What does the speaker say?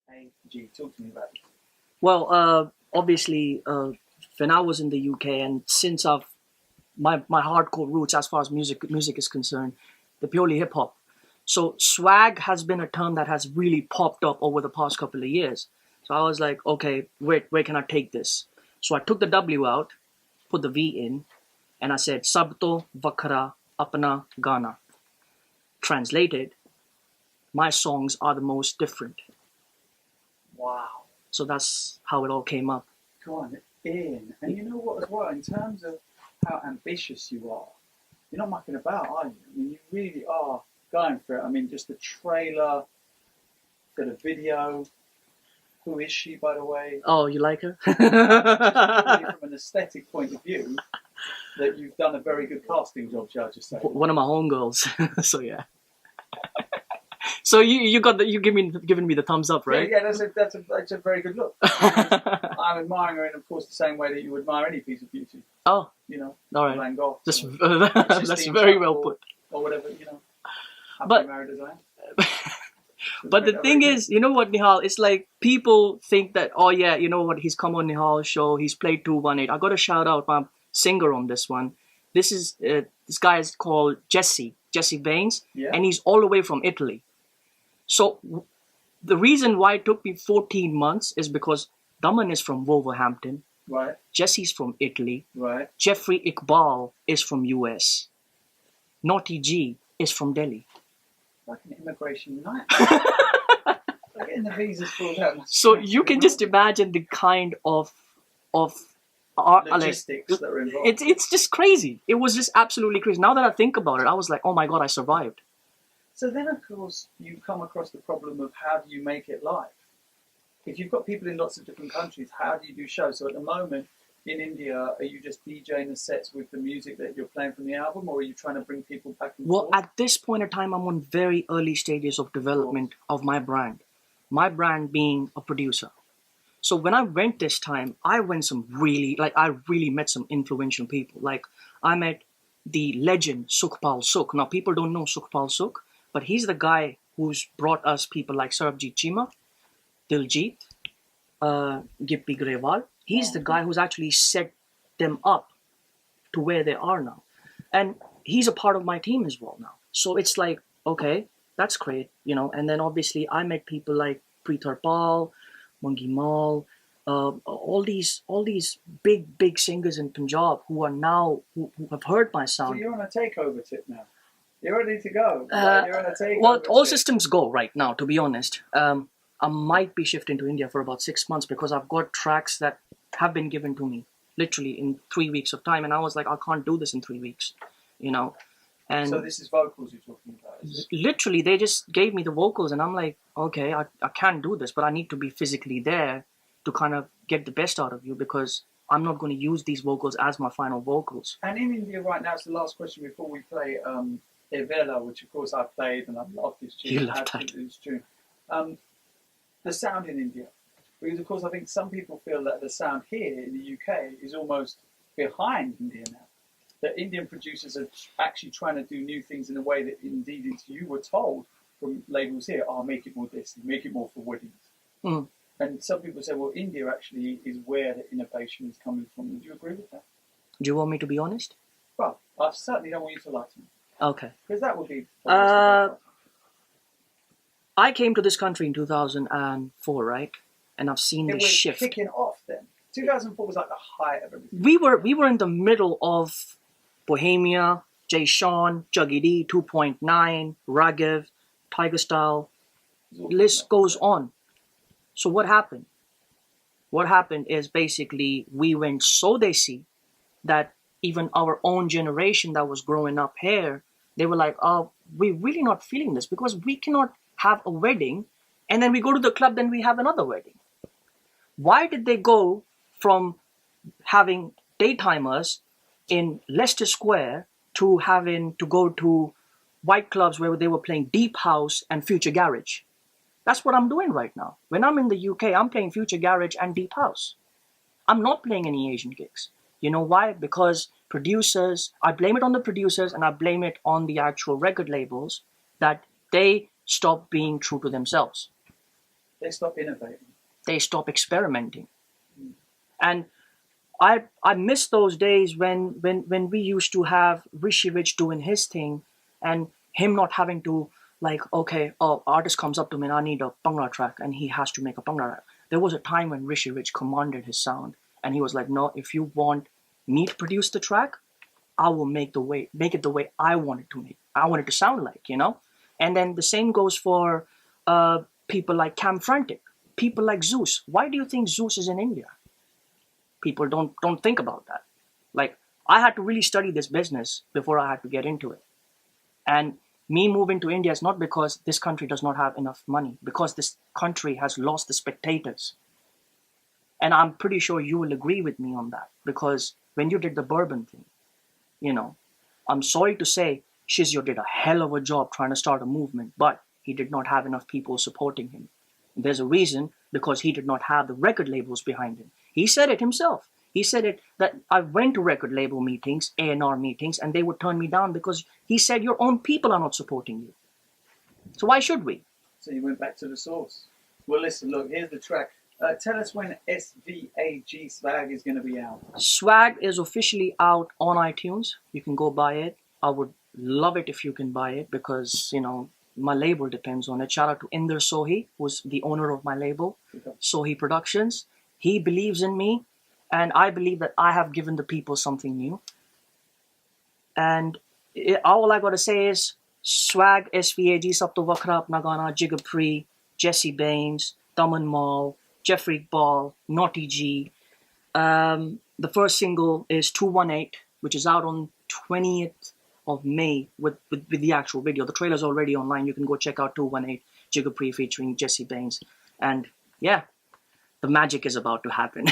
Hey, G, talk to me about it. Well, obviously, when I was in the UK, and since I've my hardcore roots as far as music is concerned, the purely hip hop. So swag has been a term that has really popped up over the past couple of years. So I was like, okay, where can I take this? So I took the W out, put the V in, and I said Sabto Vakara Apna Gana. Translated, my songs are the most different. Wow. So that's how it all came up. Go on in. And you know what as well, in terms of how ambitious you are, you're not mucking about, are you? I mean, you really are going for it. I mean, just the trailer, for the video. Who is she, by the way? Oh, you like her? Just purely from an aesthetic point of view, that you've done a very good casting job, shall I just say? One of my homegirls. So yeah. So you got you giving me the thumbs up, right? Yeah, that's a very good look. I'm admiring her in, of course, the same way that you admire any piece of beauty. Oh, You know, all right. Van Gogh. That's or that's Sistine very well Chapel, put. or whatever, you know. Happily But married as I am. but the thing is, you know what, Nihal? It's like people think that, oh yeah, you know what? He's come on Nihal's show. He's played 218. I got to shout out my singer on this one. This guy is called Jesse Baines, Yeah. and he's all the way from Italy. So the reason why it took me 14 months is because Daman is from Wolverhampton, Right, Jesse's from Italy, right. Jeffrey Iqbal is from US, Naughty G is from Delhi. Like an immigration nightmare. Like getting the visas filled out. So you can just imagine the kind of logistics that are involved. it's just crazy. It was just absolutely crazy. Now that I think about it, I was like, oh my god, I survived. So then, of course, you come across the problem of how do you make it live? If you've got people in lots of different countries, how do you do shows? So at the moment, in India, are you just DJing the sets with the music that you're playing from the album, or are you trying to bring people back and Well, forth? at this point in time, I'm on very early stages of development of my brand. My brand being a producer. So when I went this time, I went I really met some influential people. Like I met the legend Sukhpal Sukh. Now people don't know Sukhpal Sukh, but he's the guy who's brought us people like Sarabjit Chima, Diljit, Gippy Grewal. He's the guy who's actually set them up to where they are now. And he's a part of my team as well now. So it's like, okay, that's great, you know. And then obviously I met people like Preetar Pal, Mungi Mal, all these big singers in Punjab who are now who have heard my So sound. you're on a takeover tip now. You're ready to go. You're on a takeover. Well, all tip. systems go right now, to be honest. I might be shifting to India for about 6 months because I've got tracks that have been given to me literally in 3 weeks of time, and I was like, I can't do this in 3 weeks, you know. And So this is vocals you're talking about, is it? literally, they just gave me the vocals, and I'm like, okay, I can do this, but I need to be physically there to kind of get the best out of you because I'm not going to use these vocals as my final vocals. And in India right now, it's the last question before we play Evela, which of course I played and I love this tune. You love Absolutely, this tune. The sound in India, because of course I think some people feel that the sound here in the UK is almost behind India now. That Indian producers are actually trying to do new things in a way that indeed you were told from labels here, oh, make it more this, make it more for weddings. Mm. And some people say, well, India actually is where the innovation is coming from. Would you agree with that? Do you want me to be honest? Well, I certainly don't want you to lie to me. Okay. Because that would be... I came to this country in 2004, right? And I've seen It this was shift. kicking off then. 2004 was like the height of everything. We were in the middle of Bohemia, Jay Sean, Juggy D, 2.9, Raghav, Tiger Style. List goes on. So what happened? What happened is basically we went so desi that even our own generation that was growing up here, they were like, oh, we're really not feeling this because we cannot have a wedding and then we go to the club, then we have another wedding. Why did they go from having daytimers in Leicester Square to having to go to white clubs where they were playing deep house and future garage? That's what I'm doing right now. When I'm in the UK, I'm playing future garage and deep house. I'm not playing any Asian gigs. You know why? Because producers, I blame it on the producers and I blame it on the actual record labels that they stop being true to themselves. They stop innovating. They stop experimenting. And I miss those days when we used to have Rishi Rich doing his thing and him not having to, like, okay, artist comes up to me and I need a Bhangra track and he has to make a Bhangra track. There was a time when Rishi Rich commanded his sound and he was like, no, if you want me to produce the track, I will make it the way I want it to make. I want it to sound like, you know? And then the same goes for people like Cam Frantic, people like Zeus. Why do you think Zeus is in India? People don't think about that. Like, I had to really study this business before I had to get into it. And me moving to India is not because this country does not have enough money, because this country has lost the spectators. And I'm pretty sure you will agree with me on that, because when you did the bourbon thing, you know, I'm sorry to say, Shizio did a hell of a job trying to start a movement, but he did not have enough people supporting him. There's a reason, because he did not have the record labels behind him. He said it himself. He said it that I went to record label meetings, A&R meetings, and they would turn me down because he said your own people are not supporting you. So why should we? So you went back to the source. Well, listen, look, here's the track. Tell us when SVAG Swag is going to be out. Swag is officially out on iTunes. You can go buy it. I would love it if you can buy it because, you know, my label depends on it. Shout out to Inder Sohi, who's the owner of my label, Sohi Productions. He believes in me, and I believe that I have given the people something new. And all I got to say is, Swag, SVAG, Sab to Vakra Apna Gana, Jiggapree, Jesse Baines, Daman Mal, Jeffrey Ball, Naughty G. The first single is 218, which is out on 20th of May with the actual video. The trailer's already online. You can go check out 218, Jiggapree featuring Jesse Baines. And yeah, the magic is about to happen.